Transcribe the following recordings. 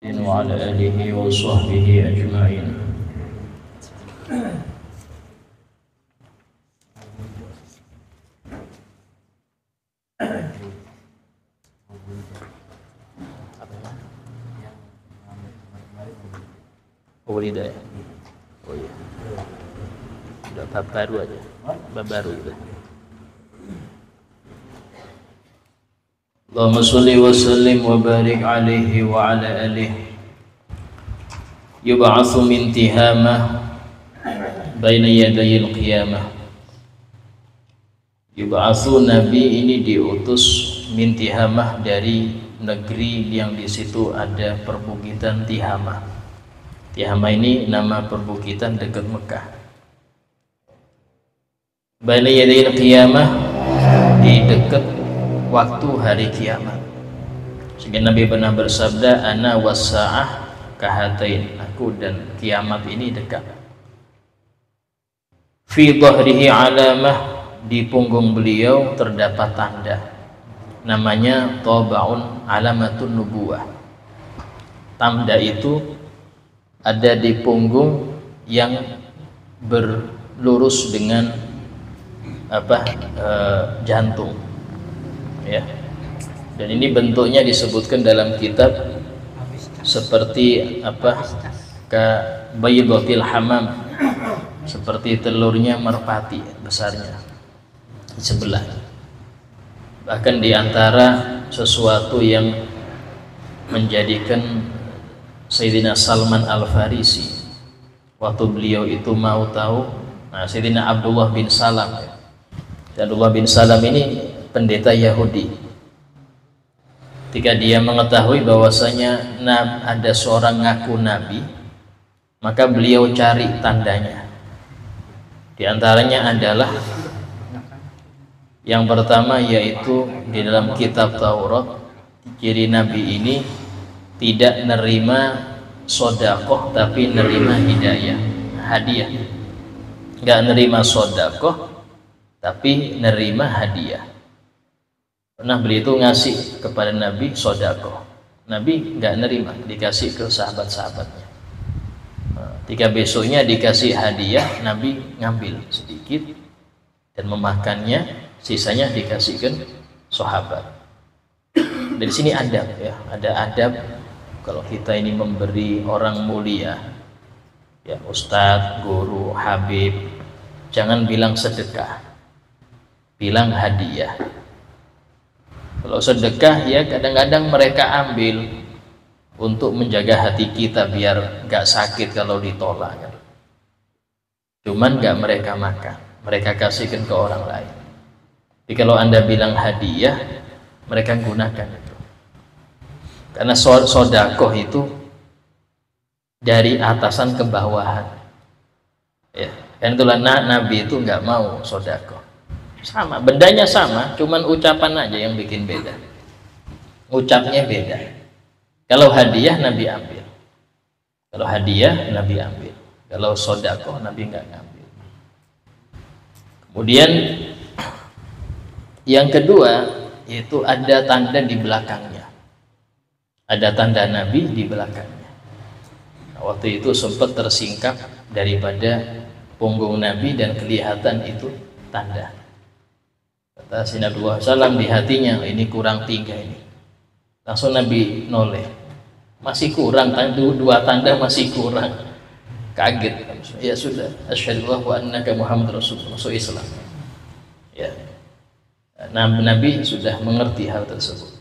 وعلى آله وصحبه أجمعين. Oh tidak ya? Oh iya. Udah bab baru aja. Bab baru udah. Allahumma sholli wa sallim wa barik alaihi wa ala alihi. Yub'atsu min tihamah baina yadayil qiyamah. Yub'atsu, nabi ini diutus min tihamah, dari negeri yang di situ ada perbukitan Tihamah. Tihamah ini nama perbukitan dekat Mekah. Baina yadayil qiyamah, di dekat waktu hari kiamat. Sehingga Nabi pernah bersabda, ana wassa'ah kahatain, aku dan kiamat ini dekat. Fi dhahrihi alamah, di punggung beliau terdapat tanda, namanya tabaun alamatun nubuwah. Tanda itu ada di punggung yang berlurus dengan jantung, ya. Dan ini bentuknya disebutkan dalam kitab seperti ka baydatil hamam, seperti telurnya merpati besarnya di sebelah. Bahkan di antara sesuatu yang menjadikan Sayyidina Salman Al-Farisi waktu beliau itu mau tahu, Sayyidina Abdullah bin Salam, ya. Abdullah bin Salam ini pendeta Yahudi. Ketika dia mengetahui bahwasanya ada seorang ngaku nabi, maka beliau cari tandanya. Di antaranya adalah yang pertama, yaitu di dalam kitab Taurat, ciri nabi ini tidak nerima sodakoh tapi nerima hidayah, hadiah. Nggak nerima sodakoh tapi nerima hadiah. Pernah beliau itu ngasih kepada Nabi sodakoh, Nabi nggak nerima, dikasih ke sahabat-sahabatnya. Ketika besoknya dikasih hadiah, Nabi ngambil sedikit dan memakannya, sisanya dikasihkan sahabat. Dari sini adab, ya, ada adab. Kalau kita ini memberi orang mulia, ya, ustadz, guru, habib, jangan bilang sedekah, bilang hadiah. Kalau sedekah, ya kadang-kadang mereka ambil untuk menjaga hati kita biar gak sakit kalau ditolak, kan? Cuman gak mereka makan, mereka kasihkan ke orang lain. Jadi kalau Anda bilang hadiah, mereka gunakan itu. Karena sodakoh itu dari atasan ke bawahan, ya. Dan itulah Nabi itu nggak mau sodakoh. Sama, bendanya sama, cuman ucapan aja yang bikin beda. Ucapnya beda. Kalau hadiah Nabi ambil, kalau hadiah Nabi ambil, kalau sodakoh Nabi nggak ngambil. Kemudian yang kedua, yaitu ada tanda di belakangnya. Ada tanda Nabi di belakangnya. Waktu itu sempat tersingkap daripada punggung Nabi dan kelihatan itu tanda. Kata Sayyidina Abdullah SAW di hatinya, ini kurang 3 ini. Langsung Nabi noleh, masih kurang, dua tanda masih kurang. Kaget, ya sudah, asyhadu wa annaka Muhammad Rasulullah, masuk Islam. Ya, Nabi sudah mengerti hal tersebut.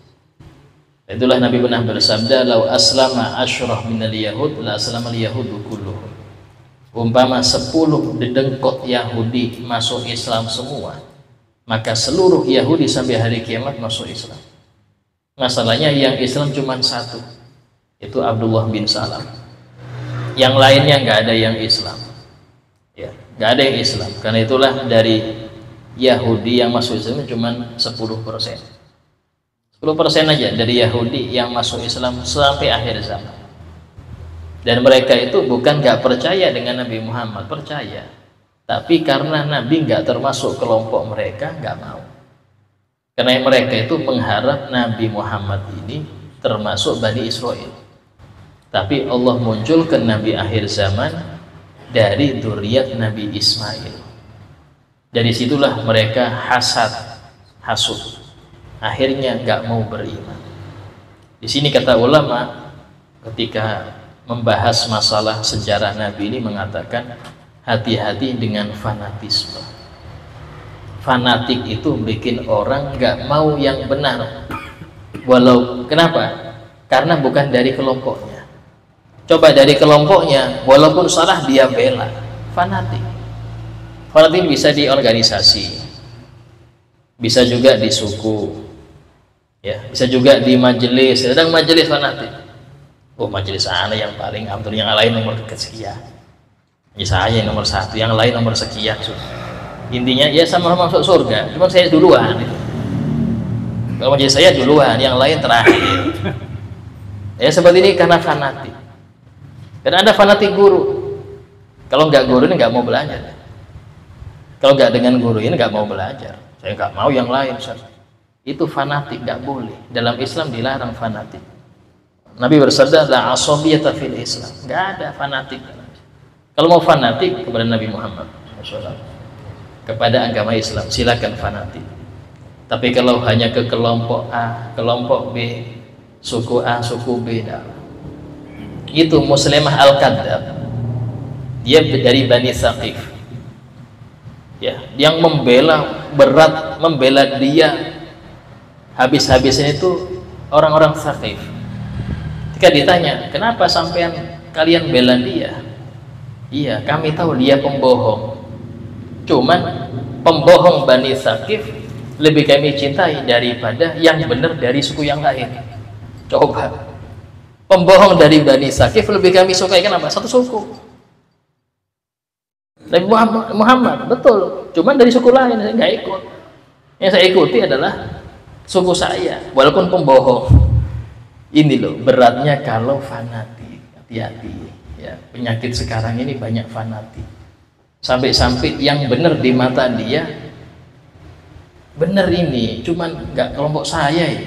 Itulah Nabi pernah bersabda, lau aslama asyrah minal yahud la aslama al-yahudu kulluhum. Umpama 10 dedengkot Yahudi masuk Islam semua, maka seluruh Yahudi sampai hari kiamat masuk Islam. Masalahnya yang Islam cuma 1, itu Abdullah bin Salam. Yang lainnya nggak ada yang Islam, ya, nggak ada yang Islam. Karena itulah dari Yahudi yang masuk Islam cuma 10%. 10% aja dari Yahudi yang masuk Islam sampai akhir zaman. Dan mereka itu bukan nggak percaya dengan Nabi Muhammad, percaya. Tapi karena Nabi nggak termasuk kelompok mereka, nggak mau. Karena mereka itu mengharap Nabi Muhammad ini termasuk Bani Israel. tapi Allah munculkan Nabi akhir zaman dari dzurriyyat Nabi Ismail. Dari situlah mereka hasud, akhirnya nggak mau beriman. Di sini kata ulama ketika membahas masalah sejarah Nabi ini mengatakan hati-hati dengan fanatisme. Fanatik itu bikin orang nggak mau yang benar. Kenapa? Karena bukan dari kelompoknya. Coba dari kelompoknya, walaupun salah dia bela. Fanatik. Fanatik bisa di organisasi, bisa juga di suku, ya, bisa juga di majelis. Sedang majelis fanatik. Oh, majelis ana yang paling abdul, yang lain nomor sekian. Ya saya yang nomor 1, yang lain nomor sekian. Intinya ya sama-sama masuk surga, cuma saya duluan. Gitu. Kalau majelis saya duluan, yang lain terakhir. Ya seperti ini karena fanatik. Dan ada fanatik guru. Kalau nggak guru ini nggak mau belajar. Kalau nggak dengan guru ini nggak mau belajar. Saya nggak mau yang lain. Itu fanatik, nggak boleh. Dalam Islam dilarang fanatik. Nabi bersabda, la asabiyata fil Islam. Nggak ada fanatik. Kalau mau fanatik kepada Nabi Muhammad SAW, kepada agama Islam, silakan fanatik. Tapi kalau hanya ke kelompok A, kelompok B, suku A, suku B, itu Muslimah Al-Kadzab, dia dari Bani Thaqif, ya, yang berat membela dia habis-habisan itu orang-orang Thaqif. Ketika ditanya, kenapa sampean kalian bela dia? Iya, kami tahu dia pembohong, cuman pembohong Bani Thaqif lebih kami cintai daripada yang benar dari suku yang lain. Coba, pembohong dari Bani Thaqif lebih kami sukai, kenapa? Satu suku. Nabi Muhammad betul, cuman dari suku lain saya nggak ikut. Yang saya ikuti adalah suku saya, walaupun pembohong. Ini loh beratnya kalau fanatik. Hati-hati ya, penyakit sekarang ini banyak fanatik. Sampai-sampai yang benar di mata dia benar ini, cuman nggak kelompok saya ya.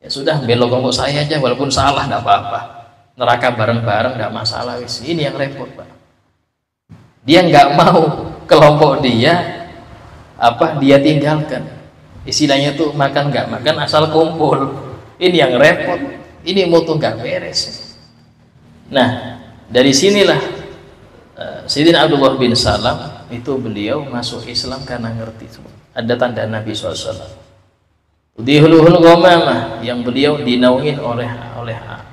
Ya sudah, belok kelompok saya aja, walaupun salah nggak apa-apa. Neraka bareng-bareng nggak masalah. Wis. Ini yang repot, Pak. Dia nggak mau kelompok dia dia tinggalkan. Istilahnya tuh makan nggak makan asal kumpul. Ini yang repot. Ini mutu nggak beres. Nah, dari sinilah Sayyidina Abdullah bin Salam itu beliau masuk Islam karena ngerti semua. Ada tanda Nabi SAW. Dihuluhul ghamamah, yang beliau dinaungin oleh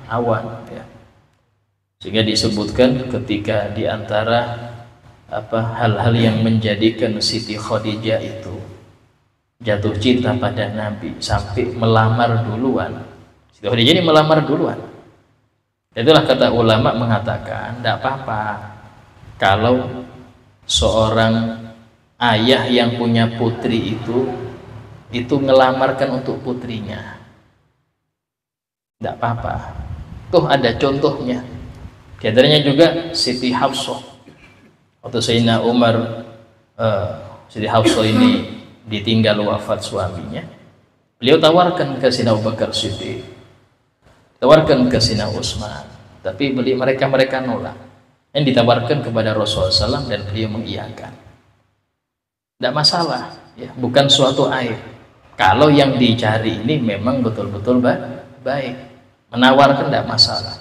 awan, ya. Sehingga disebutkan ketika diantara hal-hal yang menjadikan Siti Khadijah itu jatuh cinta pada Nabi sampai melamar duluan. Siti Khadijah ini melamar duluan. Itulah kata ulama mengatakan tidak apa-apa kalau seorang ayah yang punya putri itu ngelamarkan untuk putrinya, tidak apa-apa. Tuh ada contohnya. Di antaranya juga Siti Hafsah. Waktu Sayyidina Umar, Siti Hafsah ini ditinggal wafat suaminya, beliau tawarkan ke Sayyidina Abu Bakar Siddiq, tawarkan ke Sayyidina Utsman, tapi mereka nolak. Yang ditawarkan kepada Rasulullah SAW dan beliau mengiyakan. Tidak masalah, ya, bukan suatu aib. Kalau yang dicari ini memang betul-betul baik, menawarkan tidak masalah.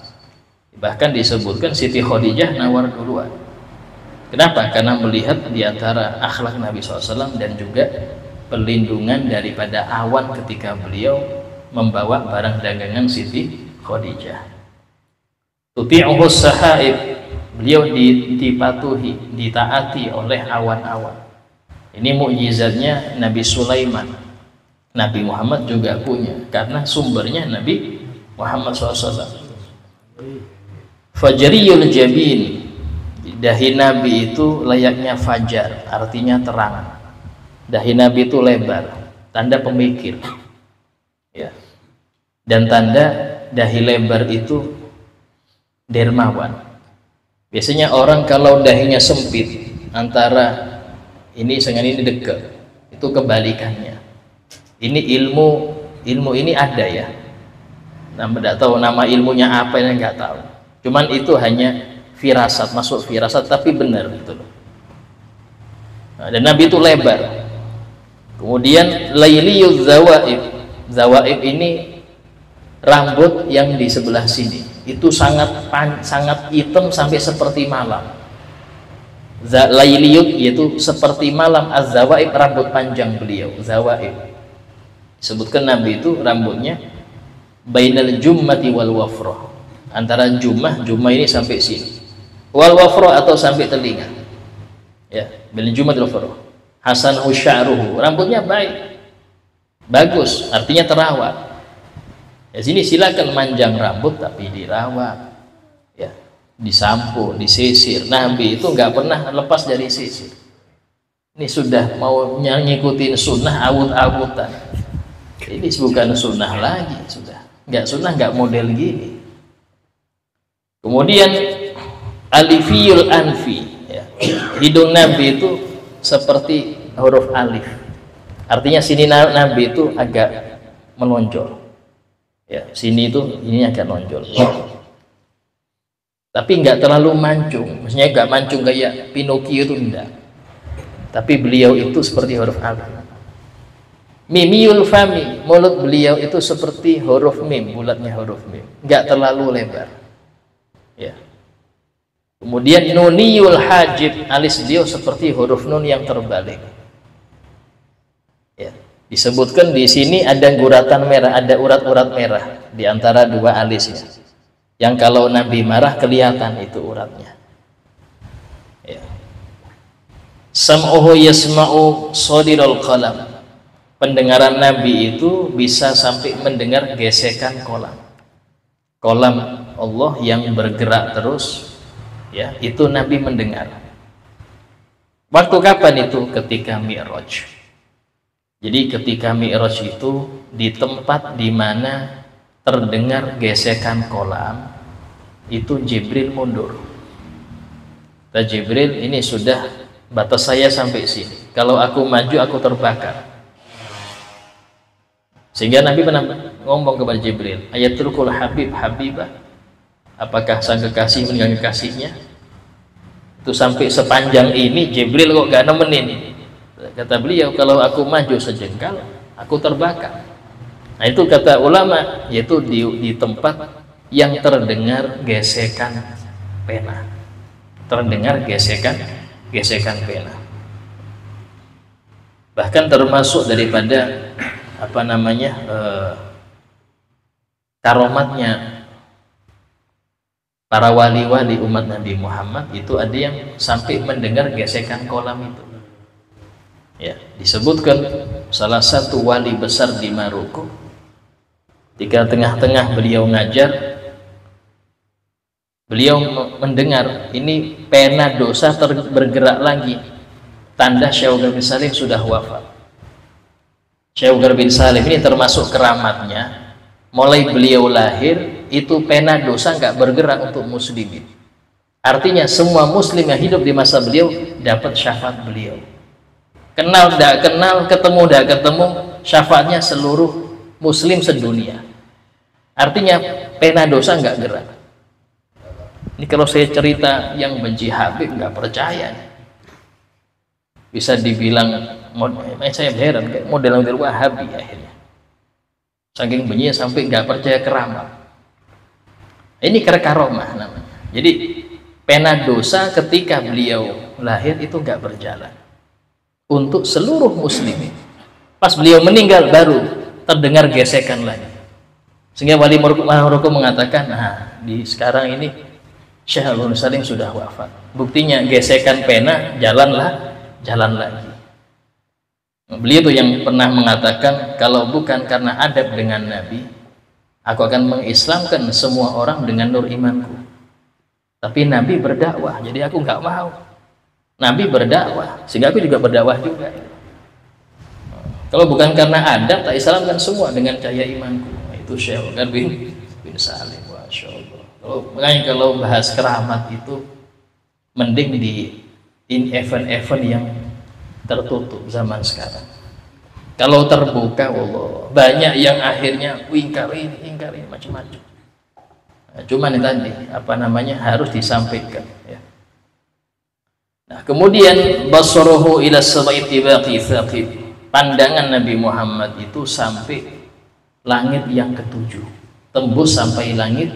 Bahkan disebutkan Siti Khadijah nawar duluan. Kenapa? Karena melihat diantara akhlak Nabi SAW dan juga perlindungan daripada awan ketika beliau membawa barang dagangan Siti Khadijah. Tuti'uhu sahaib, beliau dipatuhi, ditaati oleh awan-awan. Ini mukjizatnya Nabi Sulaiman. Nabi Muhammad juga punya, karena sumbernya Nabi Muhammad SAW. Fajriyul jabin, dahi Nabi itu layaknya fajar, artinya terang. Dahi Nabi itu lebar, tanda pemikir, ya. Dan tanda dahi lebar itu dermawan. Biasanya orang kalau dahinya sempit, antara ini dengan ini dekat, itu kebalikannya. Ini ilmu ini ada ya. Nah, tidak tahu nama ilmunya apa, yang nggak tahu. Cuman itu hanya firasat, masuk firasat, tapi benar gitu loh. Nah, dan Nabi itu lebar. Kemudian layliyuz zawaib. Zawaib ini rambut yang di sebelah sini itu sangat hitam sampai seperti malam. Layliyud yaitu seperti malam, az-zawaib rambut panjang beliau. Zawaib sebutkan Nabi itu rambutnya bainal jummati wal wafrah, antara jumah ini sampai sini, wal wafrah atau sampai telinga, ya, bainal jummati wal wafrah. Hasan sya'ruhu, rambutnya bagus, artinya terawat. Ya, sini silakan manjang rambut tapi dirawat, ya, disampo, disisir. Nabi itu nggak pernah lepas dari sisir. Ini sudah mau ngikutin sunnah awut-awutan. Ini bukan sunnah lagi, sudah nggak sunnah, nggak model gini. Kemudian alifiyul anfi, ya. Hidung Nabi itu seperti huruf alif, artinya sini Nabi itu agak menonjol, ya, sini itu ini agak menonjol, tapi nggak terlalu mancung, maksudnya nggak mancung kayak Pinocchio itu, enggak, tapi beliau itu seperti huruf alif. Mimiyul fami, mulut beliau itu seperti huruf mim, bulatnya huruf mim, nggak terlalu lebar, ya. Kemudian nuniyul hajib, alis beliau seperti huruf nun yang terbalik, ya. Disebutkan di sini ada guratan merah, ada urat-urat merah di antara dua alisnya, yang kalau Nabi marah kelihatan itu uratnya, ya. Sam'uhu yasma'u sodirul qalam, pendengaran Nabi itu bisa sampai mendengar gesekan kolam Allah yang bergerak terus, ya, itu Nabi mendengar. Waktu kapan itu? Ketika Mi'raj. Jadi ketika Mi'raj itu di tempat di mana terdengar gesekan kolam, itu Jibril mundur. Kata Jibril, ini sudah batas saya sampai sini, kalau aku maju aku terbakar. Sehingga Nabi pernah ngomong kepada Jibril, ayatul habib habibah, apakah sang kekasih meninggal kekasihnya? Itu sampai sepanjang ini Jibril kok gak nemenin. Kata beliau, kalau aku maju sejengkal aku terbakar. Nah itu kata ulama, yaitu di tempat yang terdengar gesekan pena, terdengar gesekan pena. Bahkan termasuk daripada apa namanya, karomatnya para wali-wali umat Nabi Muhammad itu ada yang sampai mendengar gesekan kolam itu, ya. Disebutkan salah satu wali besar di Maroko, ketika tengah-tengah beliau ngajar, beliau mendengar ini pena dosa bergerak lagi, tanda Syekh bin Salim sudah wafat. Syekh bin Salim ini termasuk keramatnya, mulai beliau lahir itu pena dosa nggak bergerak untuk muslimin. Artinya semua muslim yang hidup di masa beliau dapat syafaat beliau. Kenal tidak kenal, ketemu tidak ketemu, syafaatnya seluruh muslim sedunia. Artinya pena dosa nggak gerak. Ini kalau saya cerita yang benci Habib nggak percaya. Bisa dibilang saya heran, kayak model-model Wahabi akhirnya. Saking bencinya sampai nggak percaya keramat. Ini karomah namanya. Jadi pena dosa ketika beliau lahir itu nggak berjalan untuk seluruh muslimin. Pas beliau meninggal baru terdengar gesekan lagi. Sehingga wali Maroko mengatakan, nah di sekarang ini Syekh bin Salim sudah wafat. Buktinya gesekan pena jalan lagi. Beliau itu yang pernah mengatakan, kalau bukan karena adab dengan Nabi, aku akan mengislamkan semua orang dengan nur imanku. Tapi Nabi berdakwah, jadi aku nggak mau. Nabi berdakwah, sehingga aku juga berdakwah juga. Kalau bukan karena adab, tak islamkan semua dengan cahaya imanku. Itu Syekh bin Salim, Masya Allah. Kalau bahas keramat itu, mending di event-event yang tertutup zaman sekarang. Kalau terbuka, Allah, banyak yang akhirnya ingkar ini macam-macam. Nah, cuman tadi apa namanya harus disampaikan ya. Nah, kemudian basaruhu ila sabai tibaqi thaqib, pandangan Nabi Muhammad itu sampai langit yang ketujuh, tembus sampai langit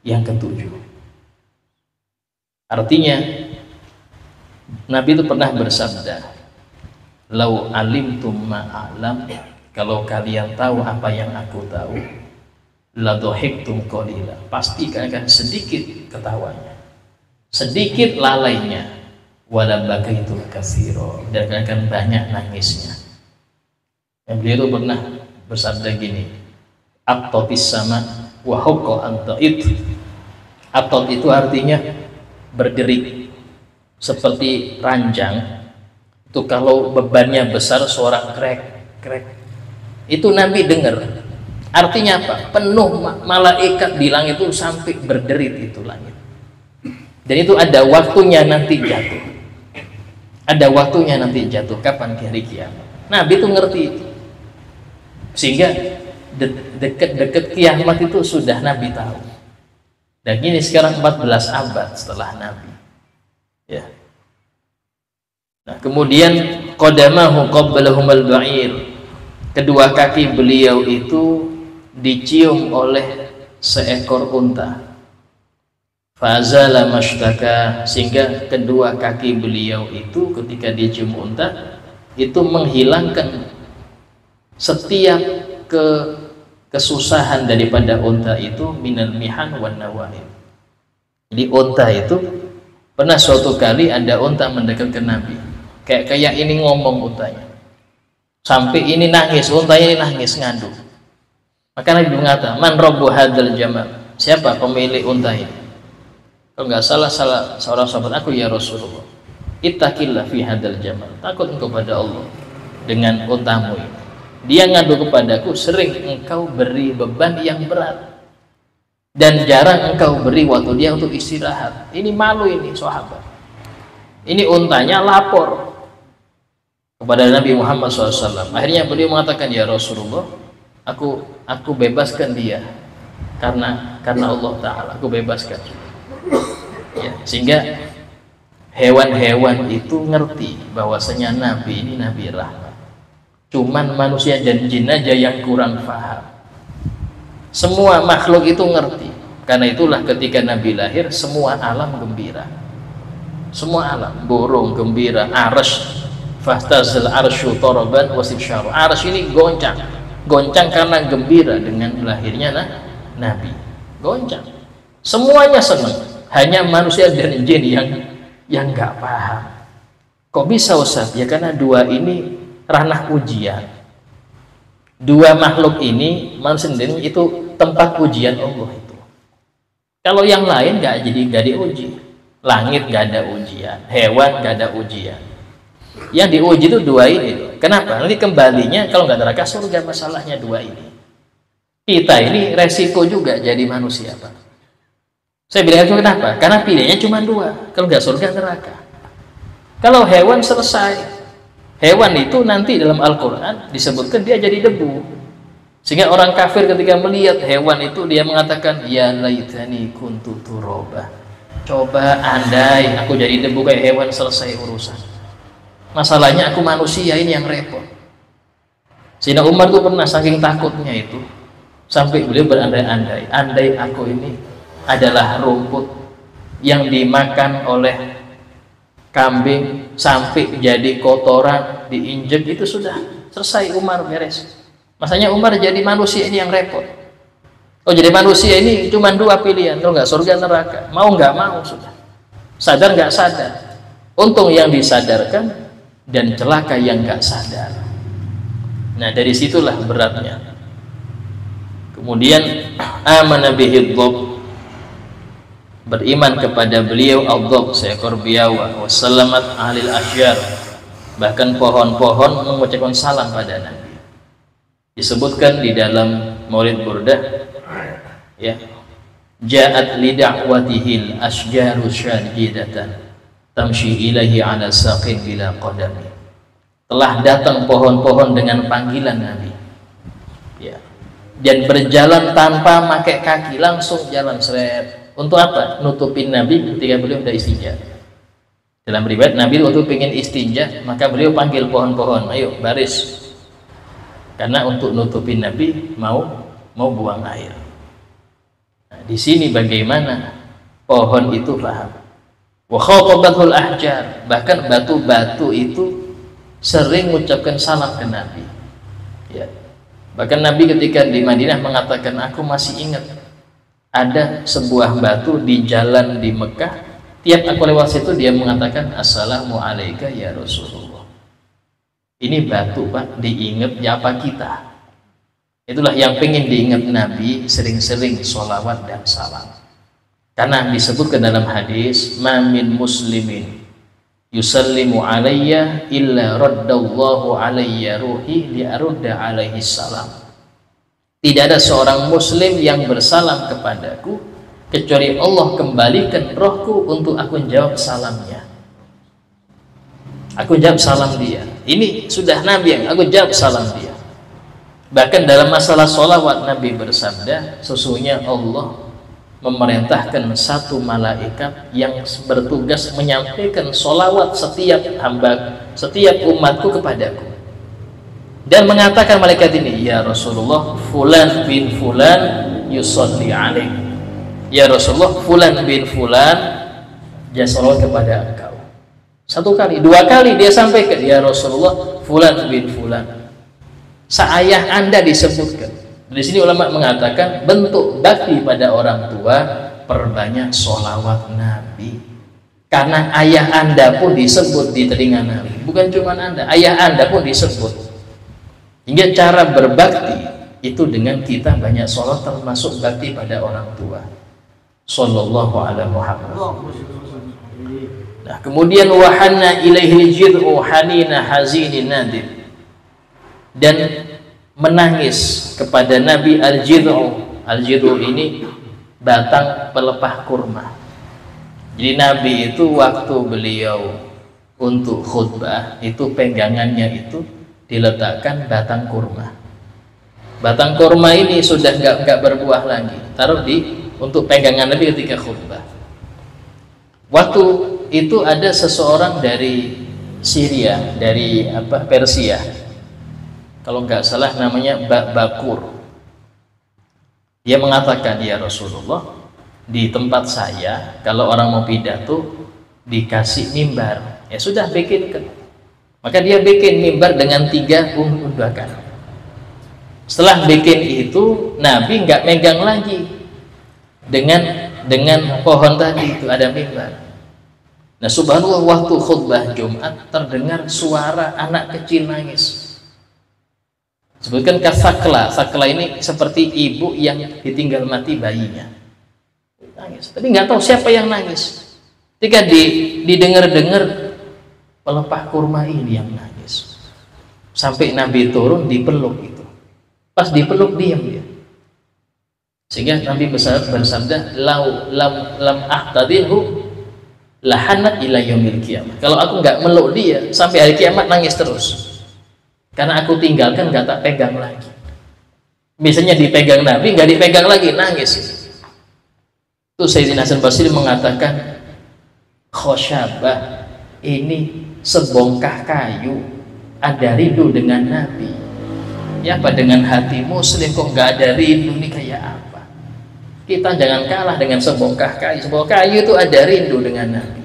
yang ketujuh. Artinya Nabi itu pernah bersabda, lau alimtum ma'alam, kalau kalian tahu apa yang aku tahu, la dhahiktum qalila, pasti akan sedikit ketawanya, sedikit lalainya, wala bakaitum katsira, dan akan banyak nangisnya. Yang beliau itu pernah bersabda gini, aqtabis sama wa haqqa anta'id. Aqtab itu artinya berderik seperti ranjang itu, kalau bebannya besar suara krek krek itu Nabi dengar. Artinya apa? Penuh malaikat di langit itu sampai berderit itu langit. Dan itu ada waktunya nanti jatuh. Ada waktunya nanti jatuh. Kapan? Hari kiamat. Nabi itu ngerti itu. Sehingga deket-deket kiamat itu sudah Nabi tahu. Dan ini sekarang 14 abad setelah Nabi. Ya. Nah, kemudian qadamahu qablahumal ba'ir, kedua kaki beliau itu dicium oleh seekor unta. Fazala mashtaka, sehingga kedua kaki beliau itu ketika dicium unta itu menghilangkan setiap kesusahan daripada unta itu, minal mihan wan nawaib. Jadi unta itu pernah suatu kali ada unta mendekat ke Nabi, kayak ini ngomong untanya, sampai ini nangis, untanya ini nangis ngadu. Maka Nabi mengatakan, man rabbu hadzal jamal, siapa pemilik unta ini? Kalau nggak salah seorang sahabat, aku ya Rasulullah, ittaqillah fi hadzal jamal, takut engkau pada Allah dengan untamu ini. Dia ngadu kepadaku, sering engkau beri beban yang berat dan jarang engkau beri waktu dia untuk istirahat. Ini malu ini sahabat. Ini untanya lapor kepada Nabi Muhammad SAW. Akhirnya beliau mengatakan, ya Rasulullah, aku bebaskan dia karena Allah Ta'ala, aku bebaskan. Ya, sehingga hewan-hewan itu ngerti bahwasanya Nabi ini Nabi rahmat. Cuman manusia dan jin aja yang kurang paham. Semua makhluk itu ngerti. Karena itulah ketika Nabi lahir, semua alam gembira. Semua alam, burung gembira, arsy fahtazal arsyu taraban wasibsyaru. Arsy ini goncang karena gembira dengan lahirnya Nabi. Goncang. Semuanya senang. Hanya manusia dan jin yang nggak paham. Kok bisa Ustaz? Ya karena dua ini ranah ujian. Dua makhluk ini, manusia sendiri itu tempat ujian Allah itu. Kalau yang lain nggak diuji. Langit nggak ada ujian, hewan nggak ada ujian. Yang diuji itu dua ini. Kenapa? Nanti kembalinya kalau nggak neraka surga, masalahnya dua ini. Kita ini resiko juga jadi manusia, Pak. Saya bilang itu kenapa? Karena pilihannya cuma dua. Kalau nggak surga, neraka. Kalau hewan selesai. Hewan itu nanti dalam Al-Quran disebutkan dia jadi debu. Sehingga orang kafir ketika melihat hewan itu dia mengatakan, ya laitani kuntu turaba. Coba andai aku jadi debu kayak hewan, selesai urusan. Masalahnya aku manusia ini yang repot. Sayyidina Umar itu pernah saking takutnya itu sampai beliau berandai-andai, andai aku ini adalah rumput yang dimakan oleh kambing sampai jadi kotoran, diinjek, itu sudah selesai, Umar beres. Masanya Umar jadi manusia ini yang repot. Oh, jadi manusia ini cuma dua pilihan, kalau nggak surga neraka, mau nggak mau sudah, sadar nggak sadar. Untung yang disadarkan dan celaka yang nggak sadar. Nah, dari situlah beratnya. Kemudian amana bihi dhab, beriman kepada beliau al-dhab, seekor biawak, wassalamat ahlil asyar, bahkan pohon-pohon mengucapkan salam pada Nabi. Disebutkan di dalam Maulid Burdah, ya, ja'at li da'watihil asjaru syadidatan tamshi ilaihi ala saqin bila qadami. Telah datang pohon-pohon dengan panggilan Nabi. Ya. dan berjalan tanpa pakai kaki, langsung jalan seret. Untuk apa? Nutupin Nabi ketika beliau udah istinja. Dalam riwayat Nabi waktu pengen istinja, maka beliau panggil pohon-pohon, ayo baris. Karena untuk nutupin Nabi mau buang air. Nah, di sini bagaimana pohon itu paham. Wa khatabatul ahjar, bahkan batu-batu itu sering mengucapkan salam ke Nabi. Ya. Bahkan Nabi ketika di Madinah mengatakan, aku masih ingat ada sebuah batu di jalan di Mekah. Tiap aku lewat situ dia mengatakan assalamualaikum ya Rasulullah. Ini batu Pak, diingat ya apa kita? Itulah yang pengen diingat Nabi, sering-sering sholawat dan salam. Karena disebut ke dalam hadis, ma min muslimin yusallimu alayya illa raddallahu alayya ruhi liarudda alaihi salam. Tidak ada seorang muslim yang bersalam kepadaku kecuali Allah kembalikan rohku untuk aku jawab salamnya. Aku jawab salam dia. Ini sudah Nabi yang aku jawab salam dia. Bahkan dalam masalah sholawat Nabi bersabda, sesungguhnya Allah memerintahkan satu malaikat yang bertugas menyampaikan sholawat setiap hamba, setiap umatku kepadaku, dan mengatakan malaikat ini, ya Rasulullah, fulan bin fulan yusolli alaik. Ya Rasulullah, fulan bin fulan dia sholawat kepada engkau. Satu kali, dua kali dia sampaikan, ya Rasulullah, fulan bin fulan, seayah anda disebutkan. Di sini ulama mengatakan bentuk bakti pada orang tua, perbanyak sholawat Nabi. Karena ayah anda pun disebut di telinga Nabi, bukan cuma anda, ayah anda pun disebut. Hingga cara berbakti itu dengan kita banyak sholat, termasuk bakti pada orang tua. Sallallahu alaihi Muhammad. Nah, kemudian wahana ilaihi jid'u hanina hazinin nadir, dan menangis kepada Nabi al-jid'u. Al-jid'u ini batang pelepah kurma. Jadi Nabi itu waktu beliau untuk khutbah itu pegangannya itu diletakkan batang kurma. Batang kurma ini sudah nggak berbuah lagi, taruh di untuk pegangan Nabi ketika khutbah. Waktu itu ada seseorang dari Syria, dari Persia, kalau nggak salah namanya Bakur. Dia mengatakan, ya Rasulullah, di tempat saya kalau orang mau pidato dikasih mimbar, ya sudah bikinkan. Maka dia bikin mimbar dengan 3 undakan. Setelah bikin itu, Nabi nggak megang lagi dengan pohon tadi itu, ada mimbar. Nah, subhanallah, waktu khutbah Jumat terdengar suara anak kecil nangis. Sebutkan kasakla. Sakla ini seperti ibu yang ditinggal mati bayinya, nangis. Tapi nggak tahu siapa yang nangis. Ketika didengar-dengar, pelepah kurma ini yang nangis. Sampai Nabi turun dipeluk itu. Pas dipeluk diam dia. Sehingga Nabi bersabda, lam ahtadilhu lahanat ila yaumil qiyamah. Kalau aku nggak meluk dia sampai hari kiamat nangis terus. Karena aku tinggalkan, nggak tak pegang lagi. Biasanya dipegang Nabi, nggak dipegang lagi, nangis. Itu Sayyidina Hasan Basri mengatakan, khosyabah ini sebongkah kayu, ada rindu dengan Nabi. Ya apa dengan hati muslim kok nggak ada rindu, ini kayak apa? Kita jangan kalah dengan sebongkah kayu. Sebongkah kayu itu ada rindu dengan Nabi.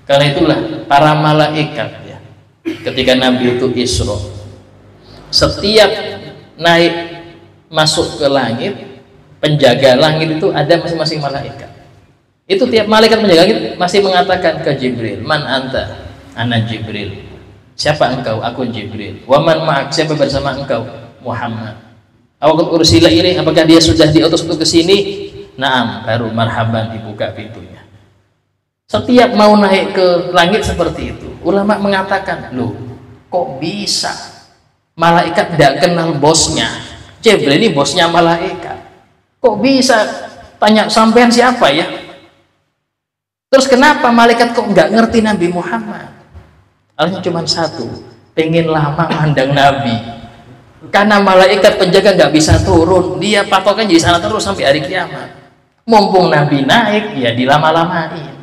Karena itulah para malaikat ya, ketika Nabi itu Isra, setiap naik masuk ke langit, penjaga langit itu ada masing-masing malaikat. Itu tiap malaikat penjaga langit masih mengatakan ke Jibril, man anta? Ana Jibril. Siapa engkau? Aku Jibril. Wa man ma'ak? Siapa bersama engkau? Muhammad. Awal ursila ini, apakah dia sudah diutus untuk ke sini? Naam, baru marhaban, dibuka pintunya. Setiap mau naik ke langit seperti itu. Ulama mengatakan, loh, kok bisa malaikat tidak kenal bosnya? Jibril ini bosnya malaikat. Kok bisa? Tanya sampean siapa ya? Terus kenapa malaikat kok nggak ngerti Nabi Muhammad? Alasannya cuma satu, pengen lama mandang Nabi. Karena malaikat penjaga nggak bisa turun, dia patokan di sana terus sampai hari kiamat. Mumpung Nabi naik, ya dilama-lamain.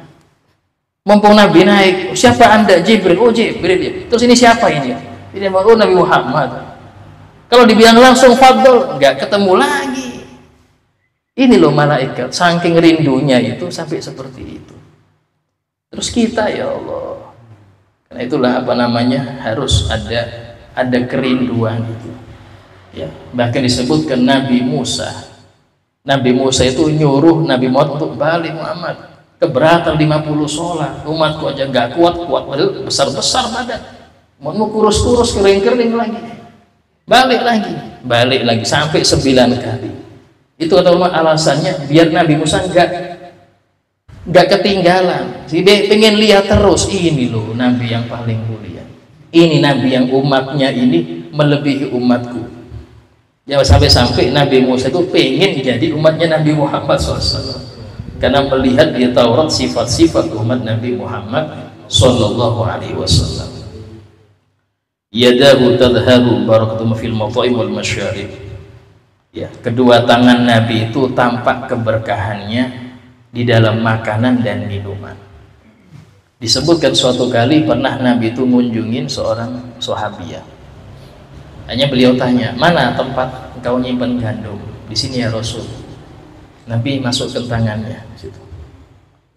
Mumpung Nabi naik, siapa anda? Jibril. Oh Jibril. Terus ini siapa ini? Ini oh Nabi Muhammad. Kalau dibilang langsung fadl, nggak ketemu lagi. Ini loh malaikat, saking rindunya itu sampai seperti itu. Terus kita ya Allah, karena itulah apa namanya, harus ada kerinduan itu. Ya, bahkan disebutkan Nabi Musa itu nyuruh Nabi Muhammad untuk balik. Muhammad keberatan 50 sholat, umatku aja nggak kuat padahal besar badan, mau kurus kering lagi, balik lagi sampai 9 kali. Itu kata ulama alasannya biar Nabi Musa nggak ketinggalan. Dia pengen lihat terus, ini loh Nabi yang paling mulia, ini Nabi yang umatnya ini melebihi umatku. Ya, sampai Nabi Musa itu pengen jadi umatnya Nabi Muhammad SAW, karena melihat di Taurat sifat-sifat umat Nabi Muhammad Sallallahu Alaihi Wasallam. Yadahu tadharu barakatuhu fil mata'im wal masyarib. Ya, kedua tangan Nabi itu tampak keberkahannya di dalam makanan dan minuman. Disebutkan suatu kali pernah Nabi itu mengunjungi seorang sahabiah. Hanya beliau tanya, mana tempat engkau nyimpan gandum? Di sini ya Rasul. Nabi masukkan tangannya situ.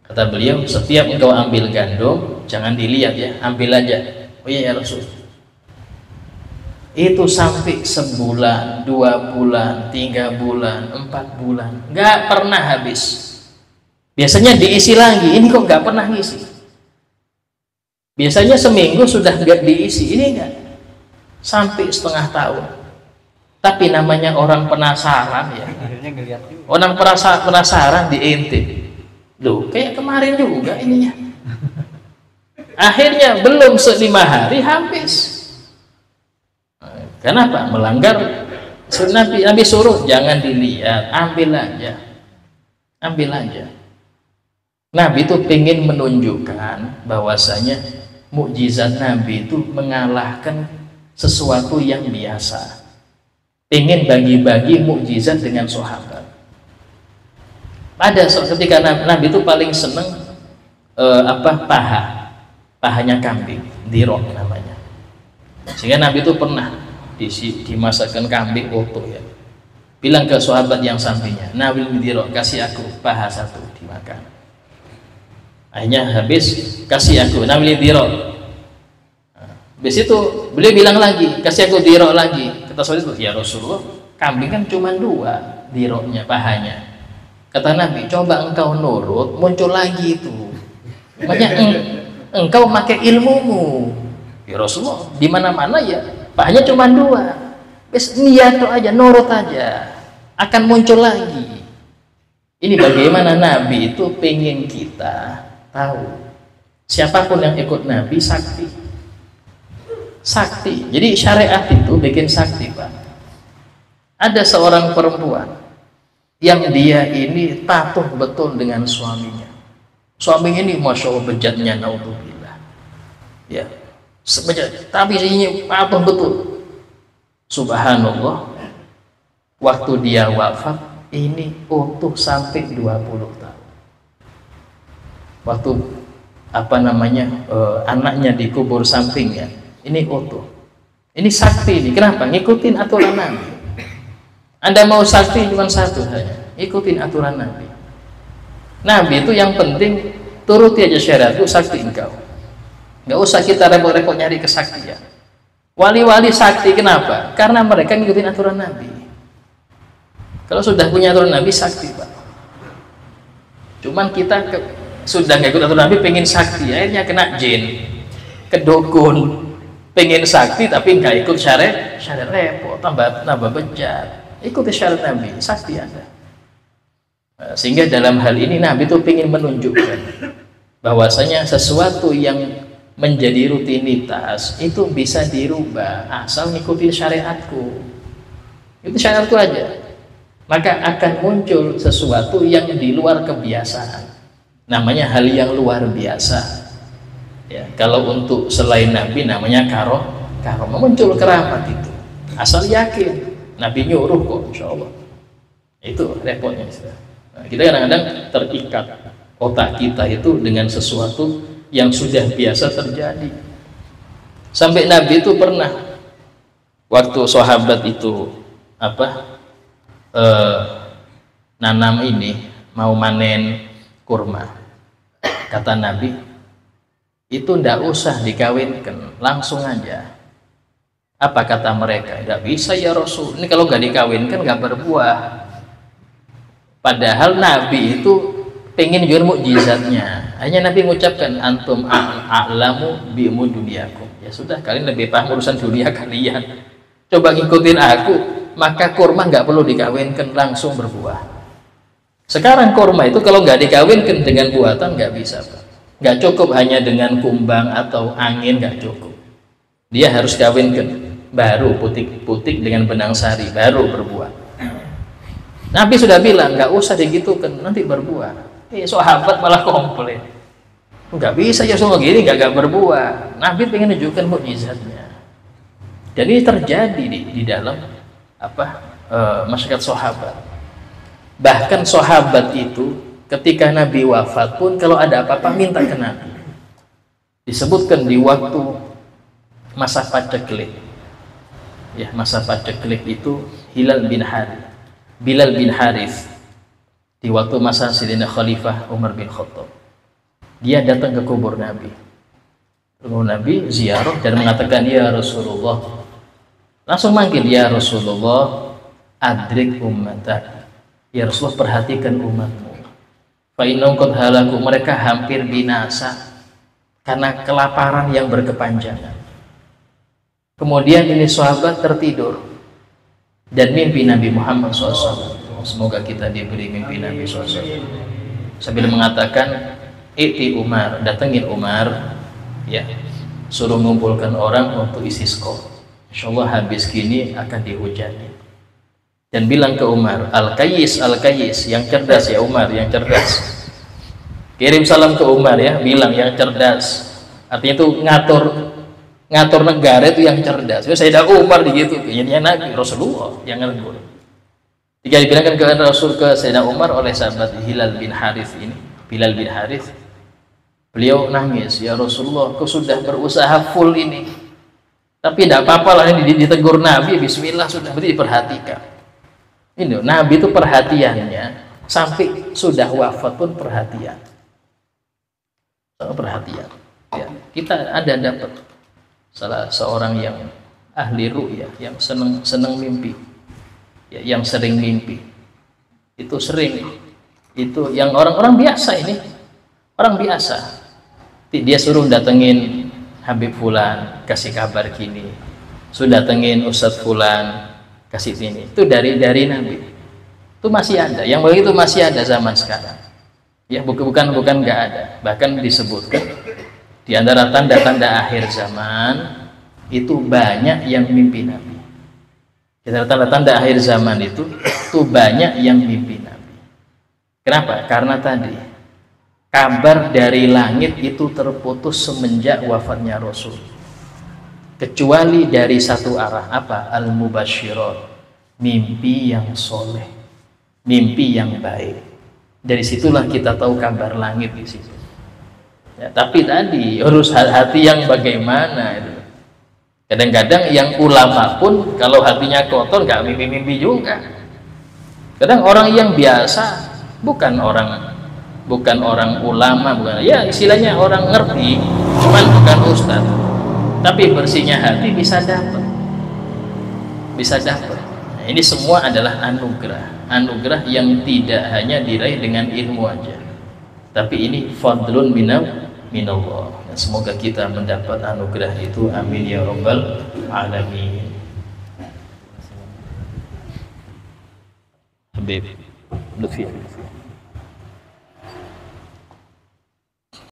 Kata beliau, setiap engkau ambil gandum, jangan dilihat ya, ambil aja. Oh iya ya Rasul. Itu sampai sebulan, 2 bulan, 3 bulan, 4 bulan, nggak pernah habis. Biasanya diisi lagi, ini kok nggak pernah ngisi. Biasanya seminggu sudah nggak diisi, ini enggak. Sampai setengah tahun. Tapi namanya orang penasaran ya. Orang penasaran diintip. Loh, kayak kemarin juga ininya. Akhirnya belum 5 hari habis. Kenapa? Melanggar Nabi suruh jangan dilihat, ambil aja. Nabi itu pengen menunjukkan bahwasanya mukjizat Nabi itu mengalahkan sesuatu yang biasa. Pengen bagi-bagi mukjizat dengan sahabat. Pada ketika Nabi itu paling seneng pahanya kambing, dirok namanya. Sehingga Nabi itu pernah dimasakkan kambing utuh ya. Bilang ke sahabat yang sampingnya, Nabi dirok, kasih aku paha 1 dimakan. Akhirnya habis, kasih aku, Nabi dirok. Habis itu beliau bilang lagi, kasih aku dirok lagi. Kata sahabat, ya Rasulullah, kambing kan cuma 2 diroknya, pahanya. Kata Nabi, coba engkau nurut, muncul lagi itu. Makanya engkau pakai ilmumu. Ya Rasulullah, di mana-mana ya, pahanya cuma 2. Bes niat aja, nurut aja, akan muncul lagi. Ini bagaimana Nabi itu pengen kita tahu. Siapapun yang ikut Nabi sakti. Jadi syariat itu bikin sakti, Pak. Ada seorang perempuan yang dia ini patuh betul dengan suaminya. Suaminya ini masya Allah bejatnya, naudzubillah. Ya, sebejat. Tapi ini patuh betul. Subhanallah. Waktu dia wafat ini utuh sampai 20 tahun. Waktu anaknya dikubur sampingnya. Ini utuh. Ini sakti ini. Kenapa? Ngikutin aturan Nabi. Anda mau sakti cuma satu hanya, ikutin aturan Nabi. Nabi itu yang penting turuti aja syariat itu, sakti engkau. Nggak usah kita repot-repot nyari kesaktian. Wali-wali sakti kenapa? Karena mereka ngikutin aturan Nabi. Kalau sudah punya aturan Nabi sakti, Pak. Cuman kita sudah nggak ikut aturan Nabi, pengen sakti, akhirnya kena jin, kedukun. Pengen sakti tapi nggak ikut syariat repot, tambah bejat. Ikuti syariat Nabi, sakti Anda. Sehingga dalam hal ini Nabi itu pengen menunjukkan bahwasanya sesuatu yang menjadi rutinitas itu bisa dirubah asal ngikutin syariatku. Itu syariatku aja. Maka akan muncul sesuatu yang di luar kebiasaan. Namanya hal yang luar biasa. Ya, kalau untuk selain Nabi namanya karomah, muncul keramat itu. asal yakin. Nabi nyuruh kok, insya Allah. Itu repotnya. Nah, kita kadang-kadang terikat otak kita itu dengan sesuatu yang sudah biasa terjadi. Sampai Nabi itu pernah waktu sahabat itu nanam ini mau manen kurma, kata Nabi itu ndak usah dikawinkan, langsung aja. Apa kata mereka? Nggak bisa ya Rasul, ini kalau nggak dikawinkan nggak berbuah. Padahal Nabi itu pengen juga mukjizatnya. Hanya Nabi mengucapkan antum a'lamu bi duniakum. Ya sudah, kalian lebih paham urusan dunia kalian. Coba ngikutin aku, maka kurma nggak perlu dikawinkan, langsung berbuah. Sekarang kurma itu kalau nggak dikawinkan dengan buatan nggak bisa, Pak. Nggak cukup hanya dengan kumbang atau angin, nggak cukup. Dia harus kawinkan, baru putik-putik dengan benang sari, baru berbuah. Nabi sudah bilang nggak usah digitukan, nanti berbuah. Sahabat malah komplain, nggak bisa ya semua gini, nggak berbuah. Nabi pengen menunjukkan mukjizatnya. Dan ini terjadi di dalam masyarakat sahabat. Bahkan sahabat itu ketika Nabi wafat pun kalau ada apa-apa minta ke Nabi. Disebutkan di waktu masa paceklik, ya masa paceklik itu Bilal bin Harith di waktu masa Sayyidina Khalifah Umar bin Khattab, dia datang ke kubur Nabi. Lalu Nabi ziarah dan mengatakan, ya Rasulullah, langsung manggil, ya Rasulullah, adrik ummatak, ya Rasulullah perhatikan umatmu, fa innahum qad halaku, mereka hampir binasa karena kelaparan yang berkepanjangan. Kemudian ini sahabat tertidur dan mimpi Nabi Muhammad SAW. Semoga kita diberi mimpi Nabi SAW. Sambil mengatakan, iti Umar, datengin Umar, ya, suruh mengumpulkan orang untuk istisqa. Insyaallah habis gini akan dihujani. Dan bilang ke Umar, al-Qayyis, yang cerdas ya Umar, yang cerdas. Kirim salam ke Umar ya, bilang yang cerdas. Artinya itu ngatur negara itu yang cerdas. Sayyidina Umar begitu, kayaknya Nabi Rasulullah yang nganggur. Jika dibilangkan ke Rasul, ke Sayyidina Umar oleh sahabat Bilal bin Harith, beliau nangis, ya Rasulullah, kau sudah berusaha full ini, tapi tidak apa-apa lah, ini ditegur Nabi, bismillah, sudah berarti diperhatikan. Ini Nabi itu perhatiannya sampai sudah wafat pun perhatian. Ya, kita ada dapat salah seorang yang ahli ru'yah, yang seneng mimpi, ya, yang sering mimpi. Itu yang orang-orang biasa, ini orang biasa. Dia suruh datengin Habib Fulan, kasih kabar gini, sudah datengin Ustadz Fulan, kasih ini. Itu dari Nabi. Itu masih ada, yang begitu masih ada zaman sekarang. Ya, bukan nggak ada. Bahkan disebutkan di antara tanda-tanda akhir zaman itu banyak yang mimpi Nabi. Di antara tanda-tanda akhir zaman itu banyak yang mimpi Nabi. Kenapa? Karena tadi kabar dari langit itu terputus semenjak wafatnya Rasul. Kecuali dari satu arah, apa? Al-mubasyirat, mimpi yang soleh, mimpi yang baik. Dari situlah kita tahu kabar langit di situ. Ya, tapi tadi urus hati yang bagaimana itu. Kadang-kadang yang ulama pun kalau hatinya kotor nggak mimpi-mimpi juga. Kadang orang yang biasa, bukan orang ulama, bukan, ya istilahnya orang ngerti, cuman bukan ustadz, tapi bersihnya hati bisa dapat. Nah, ini semua adalah anugerah yang tidak hanya diraih dengan ilmu aja, tapi ini fadlun minallah. Semoga kita mendapat anugerah itu, amin ya rabbal alamin. Habib Lutfi.